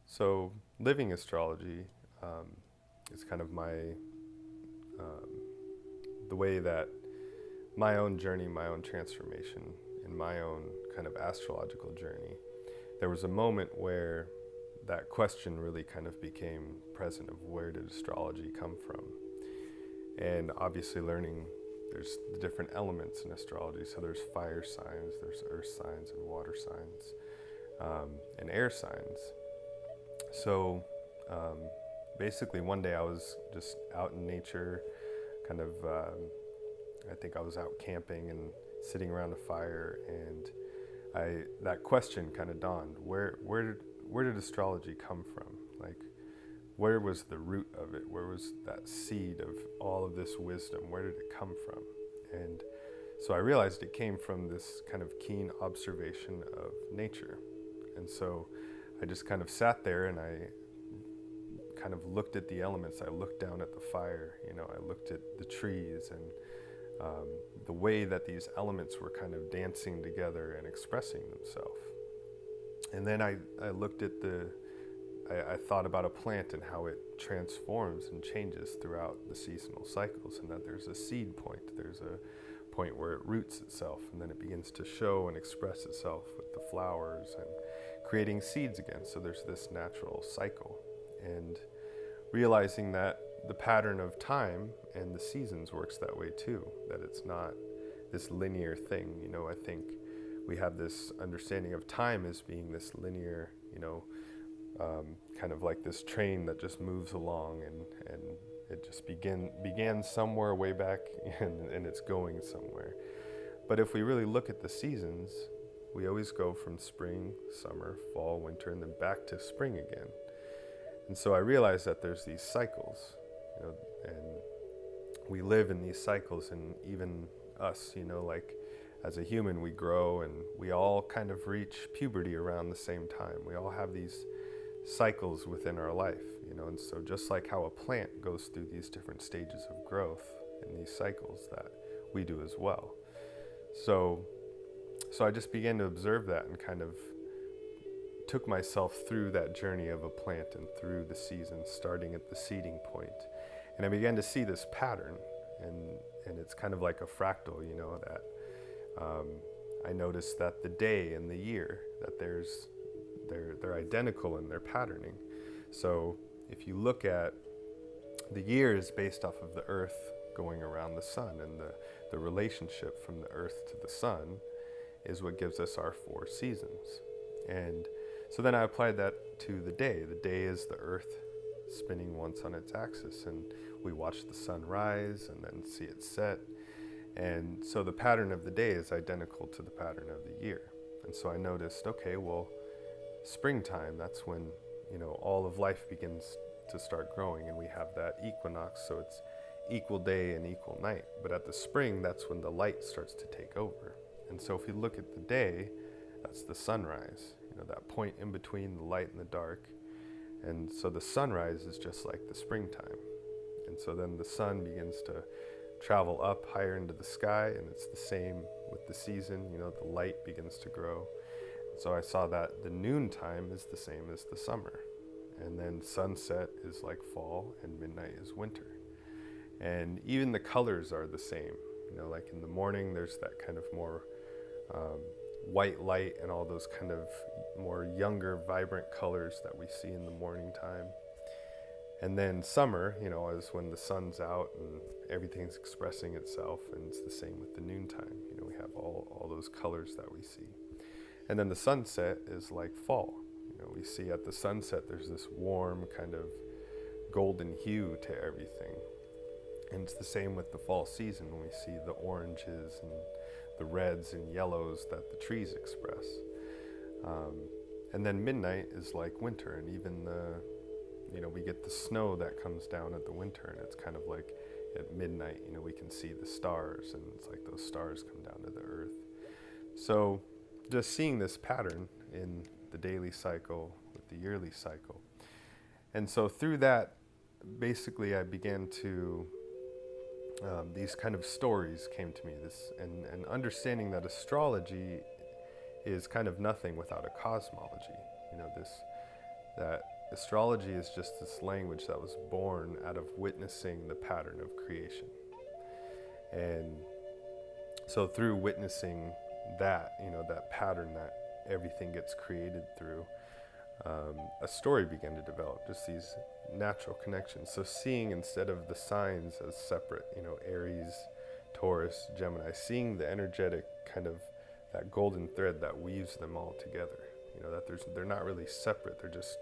So, living astrology is kind of the way that my own journey, my own transformation, in my own kind of astrological journey, there was a moment where that question really kind of became present of where did astrology come from? And obviously learning there's the different elements in astrology. So there's fire signs, there's earth signs and water signs, and air signs. So basically one day I was just out in nature, kind of, I think I was out camping and sitting around a fire, and that question kind of dawned. Where did astrology come from? Like, where was the root of it? Where was that seed of all of this wisdom? Where did it come from? And so I realized it came from this kind of keen observation of nature. And so I just kind of sat there and I kind of looked at the elements. I looked down at the fire, I looked at the trees and the way that these elements were kind of dancing together and expressing themselves. And then I looked at I thought about a plant and how it transforms and changes throughout the seasonal cycles, and that there's a seed point. There's a point where it roots itself, and then it begins to show and express itself with the flowers and creating seeds again. So there's this natural cycle. And realizing that the pattern of time and the seasons works that way too, that it's not this linear thing. I think we have this understanding of time as being this linear, kind of like this train that just moves along, and it just began somewhere way back and it's going somewhere. But if we really look at the seasons, we always go from spring, summer, fall, winter, and then back to spring again. And so I realized that there's these cycles, and we live in these cycles, and even us, like as a human, we grow and we all kind of reach puberty around the same time. We all have these cycles within our life, and so just like how a plant goes through these different stages of growth in these cycles, that we do as well. So I just began to observe that and kind of took myself through that journey of a plant and through the seasons, starting at the seeding point. And I began to see this pattern, and it's kind of like a fractal, that I noticed that the day and the year, that they're identical in their patterning. So if you look at the year is based off of the earth going around the sun, and the relationship from the earth to the sun is what gives us our 4 seasons. And so then I applied that to the day. The day is the earth spinning once on its axis, and we watch the sun rise and then see it set. And so the pattern of the day is identical to the pattern of the year. And so I noticed, okay, well, springtime, that's when, all of life begins to start growing, and we have that equinox, so it's equal day and equal night. But at the spring, that's when the light starts to take over. And so if you look at the day, that's the sunrise, that point in between the light and the dark. And so the sunrise is just like the springtime. And so then the sun begins to travel up higher into the sky, and it's the same with the season, the light begins to grow. And so I saw that the noontime is the same as the summer. And then sunset is like fall, and midnight is winter. And even the colors are the same. Like in the morning, there's that kind of more white light and all those kind of more younger, vibrant colors that we see in the morning time. And then summer, is when the sun's out and everything's expressing itself, and it's the same with the noontime. We have all those colors that we see. And then the sunset is like fall. We see at the sunset there's this warm kind of golden hue to everything. And it's the same with the fall season, when we see the oranges and the reds and yellows that the trees express. And then midnight is like winter, and even we get the snow that comes down at the winter, and it's kind of like at midnight, we can see the stars, and it's like those stars come down to the earth. So just seeing this pattern in the daily cycle with the yearly cycle. And so through that, basically I began to, these kind of stories came to me, and understanding that astrology is kind of nothing without a cosmology, that astrology is just this language that was born out of witnessing the pattern of creation. And so through witnessing that, that pattern that everything gets created through, a story began to develop, just these natural connections. So seeing, instead of the signs as separate, Aries, Taurus, Gemini, seeing the energetic kind of that golden thread that weaves them all together, that they're not really separate, they're just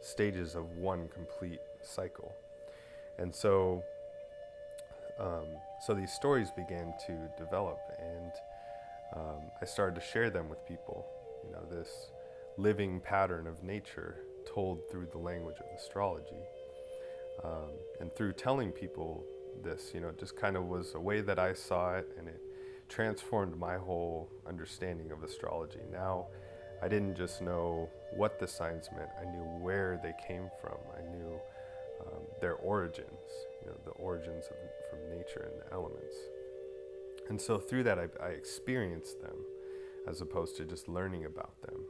stages of one complete cycle. And so these stories began to develop, and I started to share them with people, this living pattern of nature told through the language of astrology. And through telling people this, it just kind of was a way that I saw it, and it transformed my whole understanding of astrology. Now, I didn't just know what the signs meant, I knew where they came from. I knew their origins, the origins from nature and the elements. And so through that, I experienced them as opposed to just learning about them.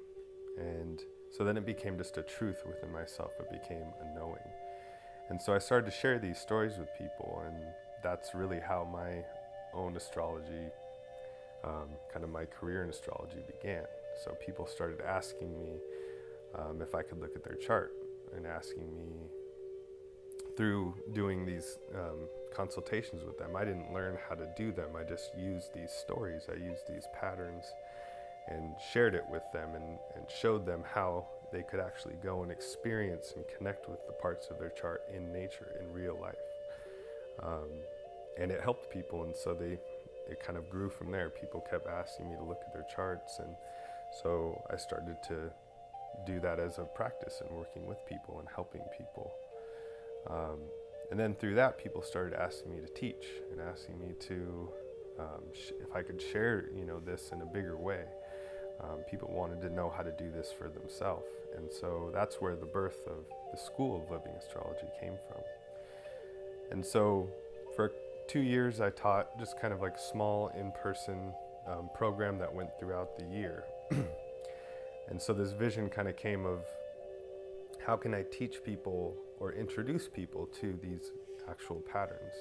And so then it became just a truth within myself. It became a knowing. And so I started to share these stories with people, and that's really how my own astrology, kind of my career in astrology began. So people started asking me if I could look at their chart, and asking me through doing these consultations with them. I didn't learn how to do them. I just used these stories. I used these patterns and shared it with them, and showed them how they could actually go and experience and connect with the parts of their chart in nature, in real life. And it helped people, and so it kind of grew from there. People kept asking me to look at their charts, and so I started to do that as a practice and working with people and helping people. And then through that, people started asking me to teach and asking me to, if I could share, this in a bigger way. People wanted to know how to do this for themselves. And so that's where the birth of the School of Living Astrology came from. And so for 2 years, I taught just kind of like small in-person program that went throughout the year. And so this vision kind of came of, how can I teach people or introduce people to these actual patterns?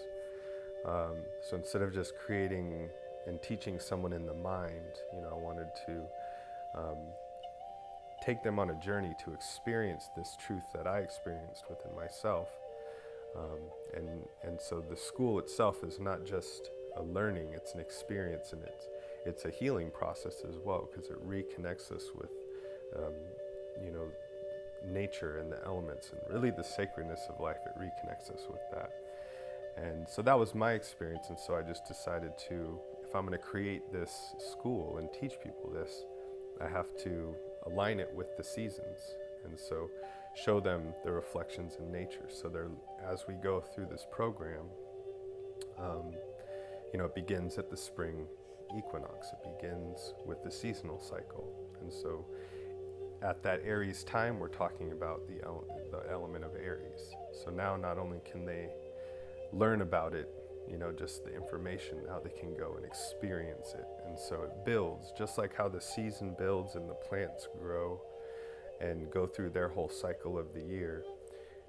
So instead of just creating and teaching someone in the mind, I wanted to take them on a journey to experience this truth that I experienced within myself. And so the school itself is not just a learning, it's an experience, and it's a healing process as well, because it reconnects us with nature and the elements, and really the sacredness of life. It reconnects us with that. And so that was my experience. And so I just decided to, if I'm going to create this school and teach people this, I have to align it with the seasons, and so show them the reflections in nature. So as we go through this program, it begins at the spring equinox. It begins with the seasonal cycle. And so at that Aries time, we're talking about the element of Aries. So now not only can they learn about it, just the information, now they can go and experience it. And so it builds, just like how the season builds and the plants grow and go through their whole cycle of the year.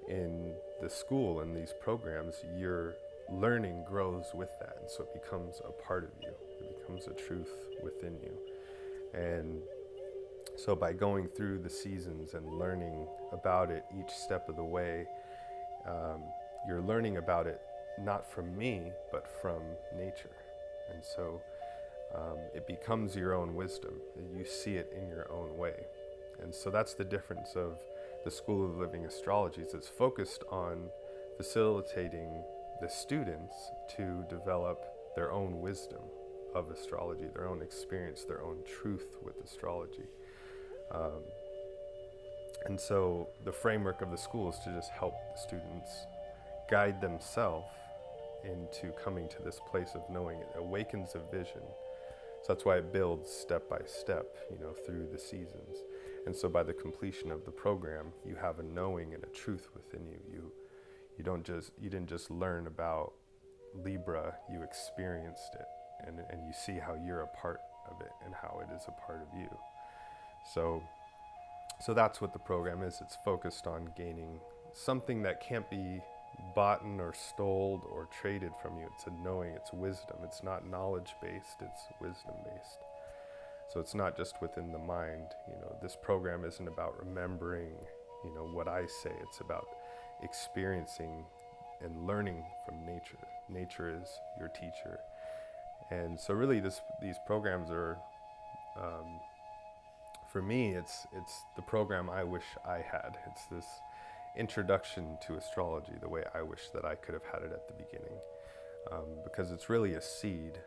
In the school and these programs, your learning grows with that, and so it becomes a part of you. It becomes a truth within you. And so by going through the seasons and learning about it each step of the way, you're learning about it not from me, but from nature. And so it becomes your own wisdom. You see it in your own way. And so that's the difference of the School of Living Astrology. It's focused on facilitating the students to develop their own wisdom of astrology, their own experience, their own truth with astrology. And so the framework of the school is to just help the students guide themselves into coming to this place of knowing. It awakens a vision. So that's why it builds step by step, through the seasons. And so by the completion of the program, you have a knowing and a truth within you. You didn't just learn about Libra, you experienced it, and you see how you're a part of it and how it is a part of you. So So that's what the program is. It's focused on gaining something that can't be bought or stole or traded from you. It's a knowing, it's wisdom. It's not knowledge based, it's wisdom based. So it's not just within the mind. This program isn't about remembering, what I say. It's about experiencing and learning from nature. Nature is your teacher. And so really these programs are, for me, it's the program I wish I had. It's this introduction to astrology the way I wish that I could have had it at the beginning, because it's really a seed,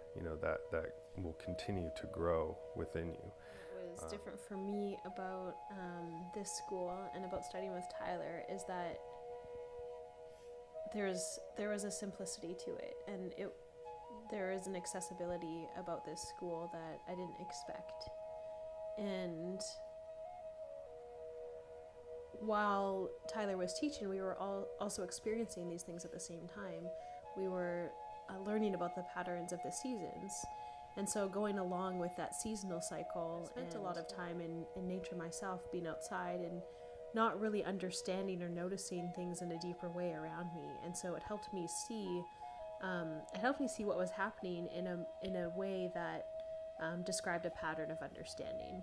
that will continue to grow within you. What was different for me about this school and about studying with Tyler is that there was a simplicity to it, and there is an accessibility about this school that I didn't expect. And while Tyler was teaching, we were all also experiencing these things at the same time. We were learning about the patterns of the seasons. And so going along with that seasonal cycle, I spent a lot of time in nature myself, being outside and not really understanding or noticing things in a deeper way around me. And so it helped me see what was happening in a way that described a pattern of understanding.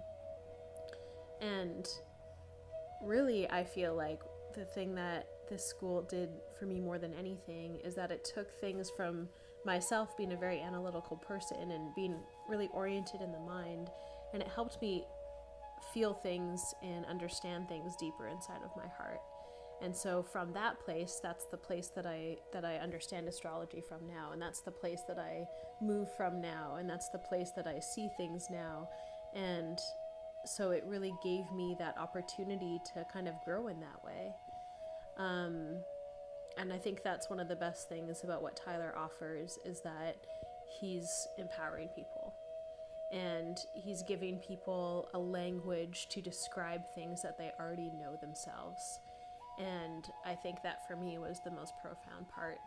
And really, I feel like the thing that this school did for me more than anything is that it took things from myself being a very analytical person and being really oriented in the mind, and it helped me feel things and understand things deeper inside of my heart. And so from that place, that's the place that I understand astrology from now, and that's the place that I move from now, and that's the place that I see things now. And so it really gave me that opportunity to kind of grow in that way. And I think that's one of the best things about what Tyler offers, is that he's empowering people. And he's giving people a language to describe things that they already know themselves. And I think that for me was the most profound part